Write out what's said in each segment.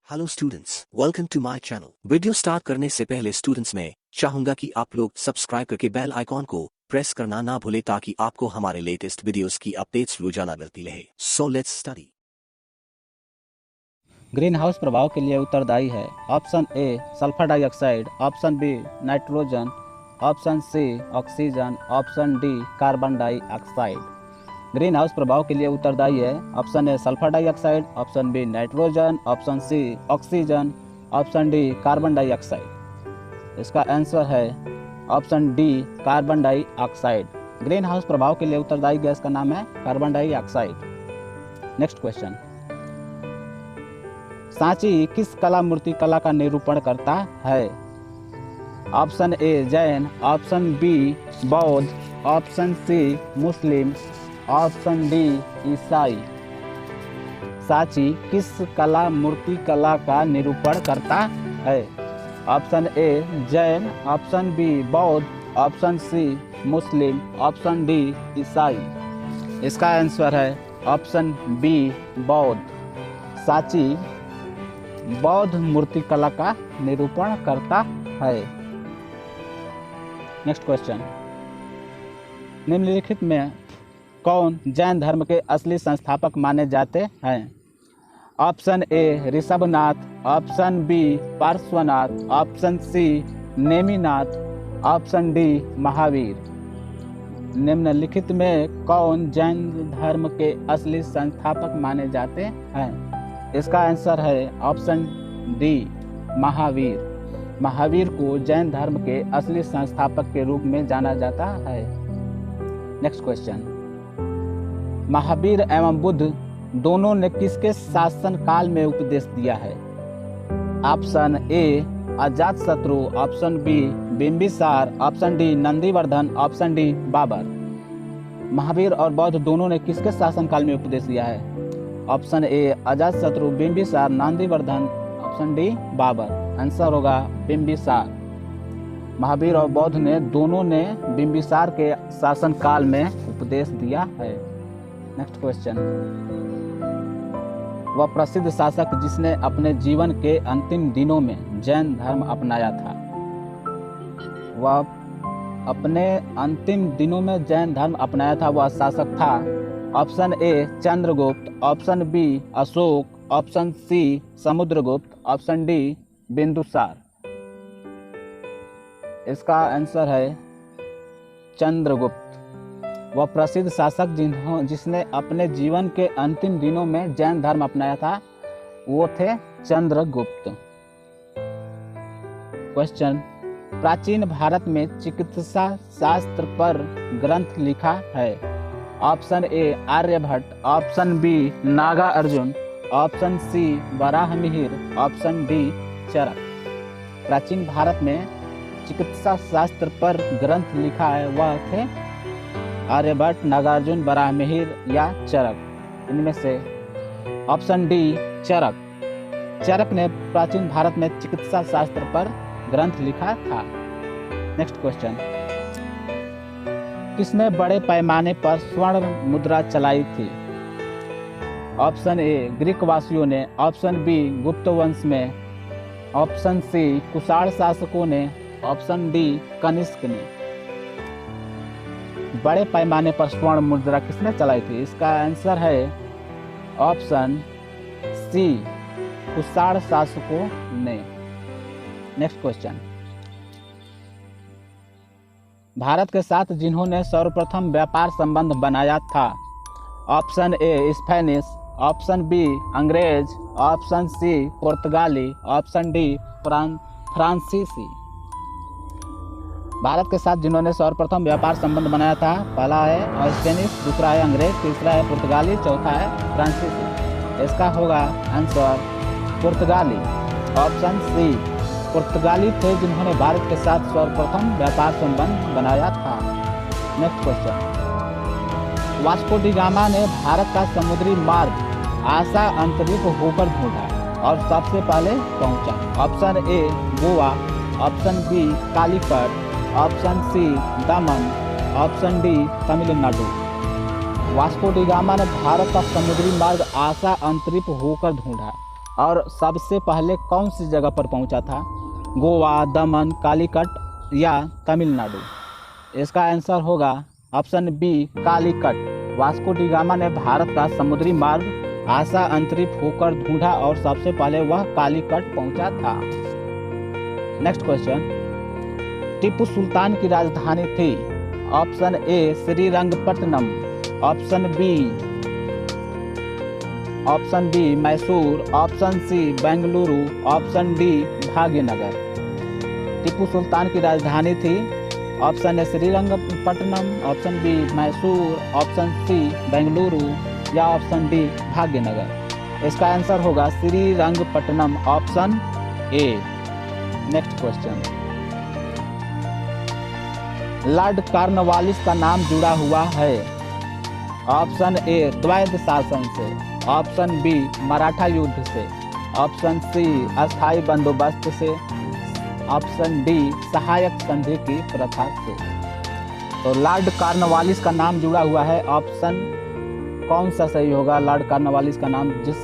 Hello students, welcome to my channel. Video start करने से पहले स्टूडेंट्स मैं चाहूंगा कि आप लोग सब्सक्राइब करके बेल आइकॉन को प्रेस करना ना भूले ताकि आपको हमारे लेटेस्ट वीडियोस की अपडेट्स रोजाना मिलती रहे। So let's study. Green house प्रभाव के लिए उत्तरदायी है। Option A sulphur dioxide, option B nitrogen, option C oxygen, option D carbon dioxide. Green house प्रभाव के लिए उत्तरदायी है। Option A sulphur dioxide, option B nitrogen, option C oxygen, option D carbon dioxide. इसका आंसर है option D carbon dioxide. Green house प्रभाव के लिए उत्तरदायी गैस का नाम है carbon dioxide. Next question, Sanchi किस कला मूर्ति कला का निरूपण करता है? Option A Jain, option B बौद्ध, option C Muslim, option D ईसाई। सांची किस कला मूर्ति कला का निरूपण करता है? Option A Jain, option B बौद्ध, option C Muslim, option D ईसाई। इसका आंसर है ऑप्शन बी बौद्ध। सांची बौद्ध मूर्ति कला का निरूपण करता है। नेक्स्ट क्वेश्चन, निम्नलिखित में कौन जैन धर्म के असली संस्थापक माने जाते हैं? Option A Rishabhnath, option B Parshvanath, option C Neminath, option D Mahavir. निम्नलिखित में कौन जैन धर्म के असली संस्थापक माने जाते हैं? इसका आंसर है ऑप्शन डी महावीर। महावीर को जैन धर्म के असली संस्थापक के रूप में जाना जाता है। नेक्स्ट क्वेश्चन, महावीर एवं बुद्ध दोनों ने किसके शासन काल में उपदेश दिया है? Option A Ajatashatru, option B Bimbisara, option D Nandivardhan, option D Babur. Mahavir और बौद्ध दोनों ने किसके शासन काल में उपदेश दिया है? Option A Ajatashatru, Bimbisara, Nandivardhan, option D Babur. Answer होगा बिंबिसार। महावीर और बौद्ध ने दोनों ने बिंबिसार के शासन काल में उपदेश दिया है। नेक्स्ट क्वेश्चन, वह प्रसिद्ध शासक जिसने अपने जीवन के अंतिम दिनों में जैन धर्म अपनाया था? वह अपने अंतिम दिनों में जैन धर्म अपनाया था, वह शासक था option A Chandragupta, option B Ashoka, option C Samudragupta, option D Bindusara. इसका आंसर है चंद्रगुप्त। वह प्रसिद्ध शासक जिसने अपने जीवन के अंतिम दिनों में जैन धर्म अपनाया था वो थे चंद्रगुप्त। क्वेश्चन, प्राचीन भारत में चिकित्सा शास्त्र पर ग्रंथ लिखा है? Option A Aryabhata, option B Naga Arjuna, option C Varahamihira, option D Charaka. प्राचीन भारत में चिकित्सा शास्त्र पर ग्रंथ लिखा है वह थे आर्यभट्ट, नागार्जुन, वराहमिहिर या चरक। इनमें से ऑप्शन डी चरक। चरक ने प्राचीन भारत में चिकित्सा शास्त्र पर ग्रंथ लिखा था। नेक्स्ट क्वेश्चन, किसने बड़े पैमाने पर स्वर्ण मुद्रा चलाई थी? ऑप्शन ए ग्रीक वासियों ने, ऑप्शन बी गुप्त वंश में, ऑप्शन सी कुषाण शासकों ने, ऑप्शन डी कनिष्क ने। बड़े पैमाने पर स्वर्ण मुद्रा किसने चलाई थी? इसका आंसर है ऑप्शन सी कुषाण शासकों ने। नेक्स्ट क्वेश्चन, भारत के साथ जिन्होंने सर्वप्रथम व्यापार संबंध बनाया था? Option A Spanish, option B अंग्रेज, ऑप्शन सी पुर्तगाली, ऑप्शन डी फ्रांसीसी। भारत के साथ जिन्होंने सर्वप्रथम व्यापार संबंध बनाया था, पहला है स्पेनिश, दूसरा है अंग्रेज, तीसरा है पुर्तगाली, चौथा है फ्रांसीसी। इसका होगा आंसर पुर्तगाली। ऑप्शन सी पुर्तगाली थे जिन्होंने भारत के साथ सर्वप्रथम व्यापार संबंध बनाया था। Next question, Vasco da Gama ने भारत का समुद्री मार्ग आशा अंतरिक्ष होकर ढूंढा और सबसे पहले पहुंचा। Option A Goa, option B Calicut, option C Daman, option D Tamil Nadu. Vasco da Gama ने भारत का समुद्री मार्ग आशा अंतरिक्ष होकर ढूंढा और सबसे पहले कौन सी जगह पर पहुंचा था? गोवा, दमन, कालीकट या तमिलनाडु? इसका आंसर होगा option B Calicut. Vasco da Gama ने भारत का समुद्री मार्ग आशा अंतरिक्ष होकर ढूंढा और सबसे पहले वह कालीकट पहुंचा था। नेक्स्ट क्वेश्चन, टीपू सुल्तान की राजधानी थी? Option A Srirangapatna, option B Mysore, option C Bengaluru, option D Bhagyanagar. Tipu Sultan की राजधानी थी? Option A Srirangapatna, option B Mysore, option C Bengaluru या ऑप्शन डी भाग्यनगर। इसका आंसर होगा Srirangapatna, option A. Next question, Lord Cornwallis का नाम जुड़ा हुआ है? ऑप्शन ए द्वैध शासन से, ऑप्शन बी मराठा युद्ध से, ऑप्शन सी अस्थायी बंदोबस्त से, ऑप्शन डी सहायक संधि की प्रथा से। तो लॉर्ड कॉर्नवालिस का नाम जुड़ा हुआ है, ऑप्शन कौन सा सही होगा? लॉर्ड कॉर्नवालिस का नाम जिस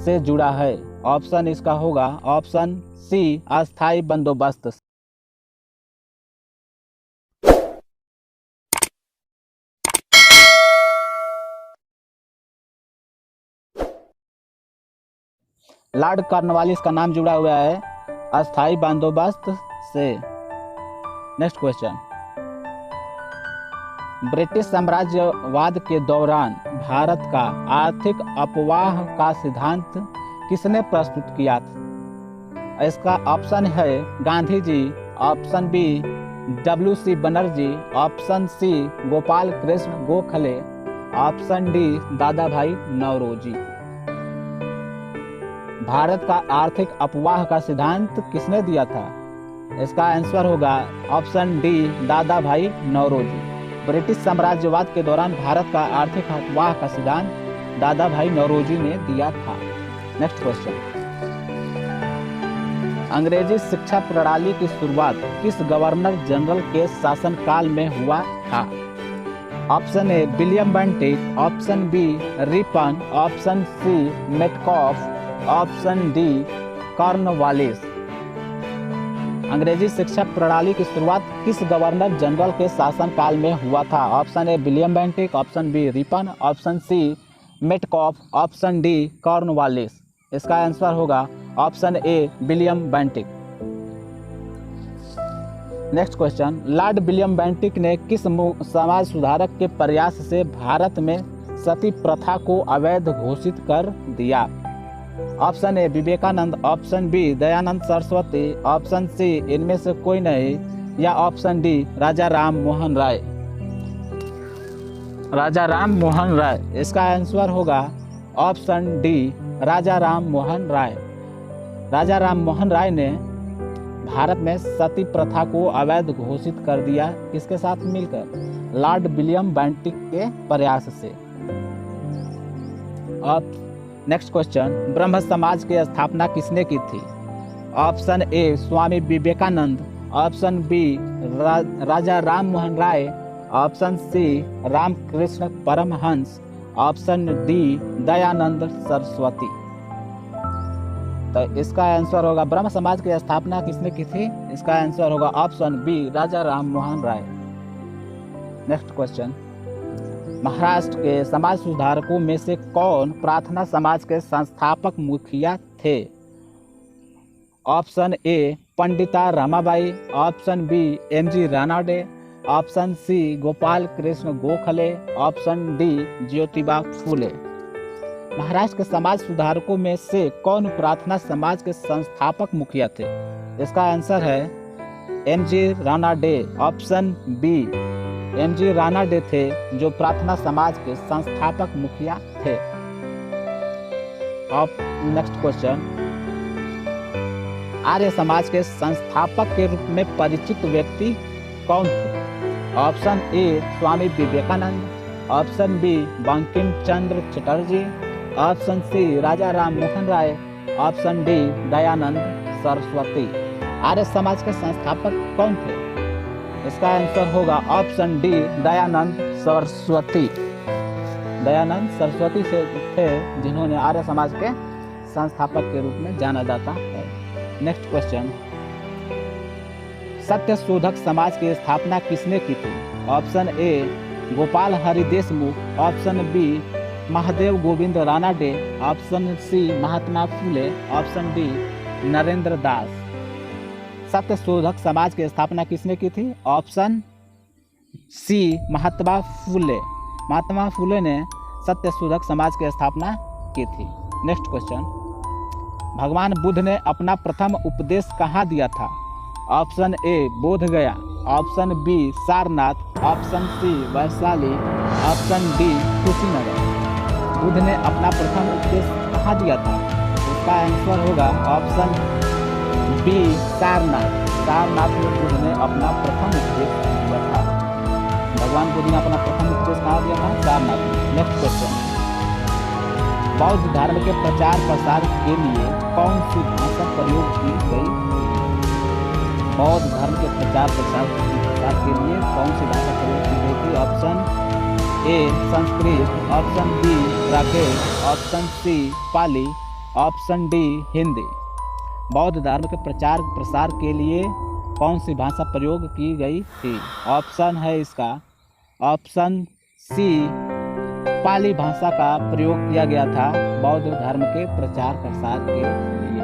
से जुड़ा है, ऑप्शन इसका होगा ऑप्शन सी अस्थायी बंदोबस्त। लॉर्ड कॉर्नवालिस का नाम जुड़ा हुआ है अस्थायी बंदोबस्त से। नेक्स्ट क्वेश्चन, ब्रिटिश साम्राज्यवाद के दौरान भारत का आर्थिक अपवाह का सिद्धांत किसने प्रस्तुत किया था? इसका ऑप्शन है Gandhi ji, option B WC Banerjee, option C Gopal Krishna Gokhale, option D Dadabhai Naoroji. Bharat का आर्थिक अपवाह का सिद्धांत किसने दिया था? इसका आंसर होगा option D Dadabhai Naoroji. British साम्राज्यवाद के दौरान भारत का आर्थिक अपवाह का सिद्धांत दादा भाई नौरोजी ने दिया था। नेक्स्ट क्वेश्चन, अंग्रेजी शिक्षा प्रणाली की शुरुआत किस गवर्नर जनरल के शासनकाल में हुआ था? Option A William Bentinck, option B Ripon, option C Metcalfe, option D Cornwallis. अंग्रेजी शिक्षा प्रणाली की शुरुआत किस गवर्नर जनरल के शासनकाल में हुआ था? Option A William Bentinck, option B Ripon, option C Metcalfe, option D Cornwallis. इसका आंसर होगा option A William Bentinck. Next question, Lord William Bentinck ने किस समाज सुधारक के प्रयास से भारत में सती प्रथा को अवैध घोषित कर दिया? Option A Vivekananda, option B Dayanand Saraswati, option C इनमें से कोई नहीं या ऑप्शन डी राजा राम मोहन राय। राजा राम मोहन राय। इसका आंसर होगा ऑप्शन डी राजा राम मोहन राय। राजा राम मोहन राय ने भारत में सती प्रथा को अवैध घोषित कर दिया, किसके साथ मिलकर? लॉर्ड विलियम बेंटिक के प्रयास से। अब नेक्स्ट क्वेश्चन, ब्रह्म समाज की स्थापना किसने की थी? Option A Swami Vivekananda, option B Raja Ram Mohan Roy, option C Ramakrishna Paramhansa, option D Dayanand Saraswati. तो इसका आंसर होगा ब्रह्म समाज की स्थापना किसने की थी? इसका आंसर होगा ऑप्शन बी राजा राम मोहन राय। नेक्स्ट क्वेश्चन, महाराष्ट्र के समाज सुधारकों में से कौन प्रार्थना समाज के संस्थापक मुखिया थे? Option A Pandita Ramabai, option B MG Ranade, option C Gopal Krishna Gokhale, option D Jyotiba Phule. Maharashtra के समाज सुधारकों में से कौन प्रार्थना समाज के संस्थापक मुखिया थे? इसका आंसर है MG Ranade, option B MG Ranade थे जो प्रार्थना समाज के संस्थापक मुखिया थे। अब नेक्स्ट क्वेश्चन, आर्य समाज के संस्थापक के रूप में परिचित व्यक्ति कौन थे? Option A Swami Vivekananda, option B Bankim Chandra Chatterjee, option C Raja Ram Mohan Roy, option D Dayanand Saraswati. Arya Samaj के संस्थापक कौन थे? इसका आंसर होगा ऑप्शन डी दयानंद सरस्वती। दयानंद सरस्वती से थे जिन्होंने आर्य समाज के संस्थापक के रूप में जाना जाता है। नेक्स्ट क्वेश्चन, सत्य शोधक समाज की स्थापना किसने की थी? Option A Gopal Hari Deshmukh, option B Mahadev Govind Ranade, option C Mahatma Phule, option D Narendra Das. Satya Shodhak समाज की स्थापना किसने की थी? ऑप्शन सी महात्मा फुले। महात्मा फुले ने सत्य शोधक समाज की स्थापना की थी। नेक्स्ट क्वेश्चन, भगवान बुद्ध ने अपना प्रथम उपदेश कहाँ दिया था? Option A Bodh Gaya, option B Sarnath, option C Vaishali, option D Kushinagar. Buddha ने अपना प्रथम उपदेश कहाँ दिया था? इसका आंसर होगा ऑप्शन बी सारनाथ। सारनाथ में बुद्ध ने अपना प्रथम उपदेश दिया था। भगवान बुद्ध ने अपना प्रथम उपदेश कहाँ दिया था? सारनाथ में। नेक्स्ट क्वेश्चन, बौद्ध धर्म के प्रचार प्रसार के लिए कौन सी भाषा प्रयोग की गई? बौद्ध धर्म के प्रचार प्रसार के लिए कौन सी भाषा प्रयोग की गई थी? Option A Sanskrit, option B Prakrit, option C Pali, option D Hindi. बौद्ध धर्म के प्रचार प्रसार के लिए कौन सी भाषा प्रयोग की गई थी? ऑप्शन है इसका ऑप्शन सी पाली भाषा का प्रयोग किया गया था बौद्ध धर्म के प्रचार प्रसार के लिए।